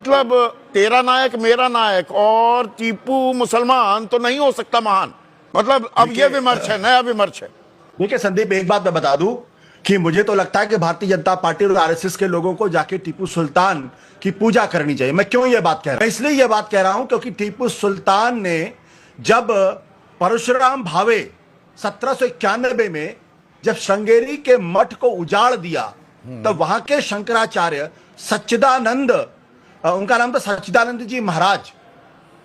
मतलब तेरा नायक मेरा नायक और टीपू मुसलमान तो नहीं हो सकता महान। मतलब अब ये विमर्श है, नया विमर्श है। देखिए संदीप, एक बात मैं बता दूं कि मुझे तो लगता है कि भारतीय जनता पार्टी और आरएसएस के लोगों को जाके टीपू सुल्तान की पूजा करनी चाहिए। मैं क्यों ये बात कह रहा हूं? मैं इसलिए ये बात कह रहा हूं क्योंकि टीपू सुल्तान ने जब परशुराम भावे 1791 में जब श्रृंगेरी के मठ को उजाड़ दिया, तब वहां के शंकराचार्य सच्चिदानंद, उनका नाम था सच्चिदानंद जी महाराज,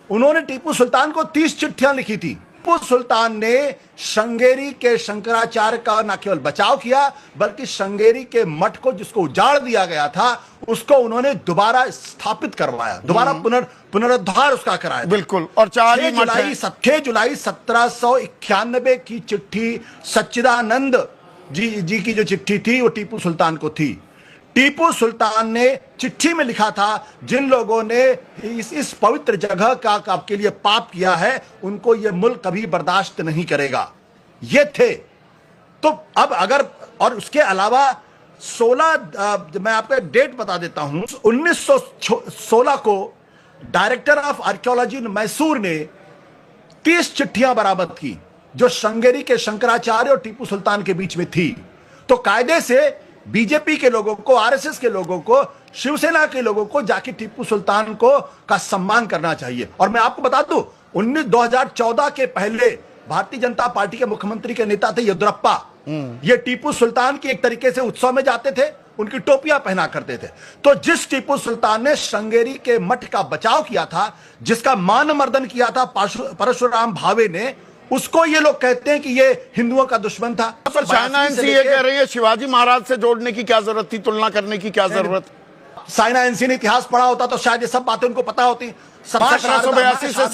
उन्होंने टीपू सुल्तान को 30 चिट्ठियां लिखी थी। टीपू सुल्तान ने श्रृंगेरी के शंकराचार्य का न केवल बचाव किया, बल्कि श्रृंगेरी के मठ को जिसको उजाड़ दिया गया था उसको उन्होंने दोबारा स्थापित करवाया, दोबारा पुनरुद्धार उसका कराया। बिल्कुल। और 6 जुलाई 1791 की चिट्ठी सच्चिदानंद जी की जो चिट्ठी थी वो टीपू सुल्तान को थी। टीपू सुल्तान ने चिट्ठी में लिखा था, जिन लोगों ने इस पवित्र जगह का आपके लिए पाप किया है उनको यह मुल्क कभी बर्दाश्त नहीं करेगा। ये थे। तो अब अगर, और उसके अलावा 16, मैं आपको डेट बता देता हूं, 1916 को डायरेक्टर ऑफ आर्कियोलॉजी मैसूर ने 30 चिट्ठियां बरामद की जो श्रृंगेरी के शंकराचार्य और टीपू सुल्तान के बीच में थी। तो कायदे से बीजेपी के लोगों को, आरएसएस के लोगों को, शिवसेना के लोगों को जाके टीपू सुल्तान को का सम्मान करना चाहिए। और मैं आपको बता दूं, 2014 के पहले भारतीय जनता पार्टी के मुख्यमंत्री के नेता थे येदियुरप्पा। ये टीपू सुल्तान की एक तरीके से उत्सव में जाते थे, उनकी टोपियां पहना करते थे। तो जिस टीपू सुल्तान ने श्रृंगेरी के मठ का बचाव किया था, जिसका मानमर्दन किया था परशुराम भावे ने, उसको ये लोग कहते हैं कि ये हिंदुओं का दुश्मन था। साइना एनसी ये कह रही है शिवाजी महाराज से जोड़ने की क्या जरूरत थी, तुलना करने की क्या जरूरत? साइना एनसी ने इतिहास पढ़ा होता तो शायद ये सब बातें उनको पता होती। 1782 से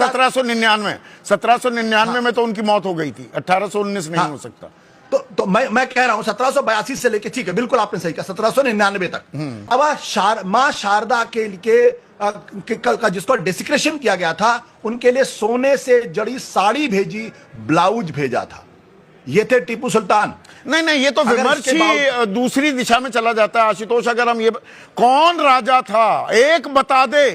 1799 में तो उनकी मौत हो गई थी, 1819 नहीं हो सकता। तो मैं कह रहा हूं 1782 से लेके, ठीक है, बिल्कुल आपने सही कहा, 1799 तक। अब मां शारदा का जिसको डेसिक्रेशन किया गया था, उनके लिए सोने से जड़ी साड़ी भेजी, ब्लाउज भेजा था। ये थे टीपू सुल्तान। नहीं, ये तो विमर्श ही दूसरी दिशा में चला जाता है आशुतोष। अगर हम ये, कौन राजा था एक बता दे,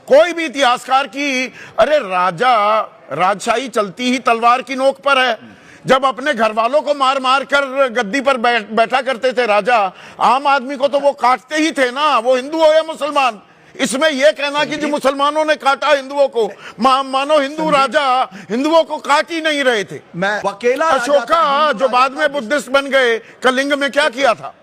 कोई भी इतिहासकार की, अरे राजा, राजशाही चलती ही तलवार की नोक पर है। जब अपने घर वालों को मार मार कर गद्दी पर बैठा करते थे राजा, आम आदमी को तो वो काटते ही थे ना, वो हिंदू हो या मुसलमान। इसमें यह कहना कि जी मुसलमानों ने काटा हिंदुओं को, मानो हिंदू राजा हिंदुओं को काट ही नहीं रहे थे। मैं अकेला अशोका जो बाद में बुद्धिस्ट बन गए, कलिंग में क्या किया था?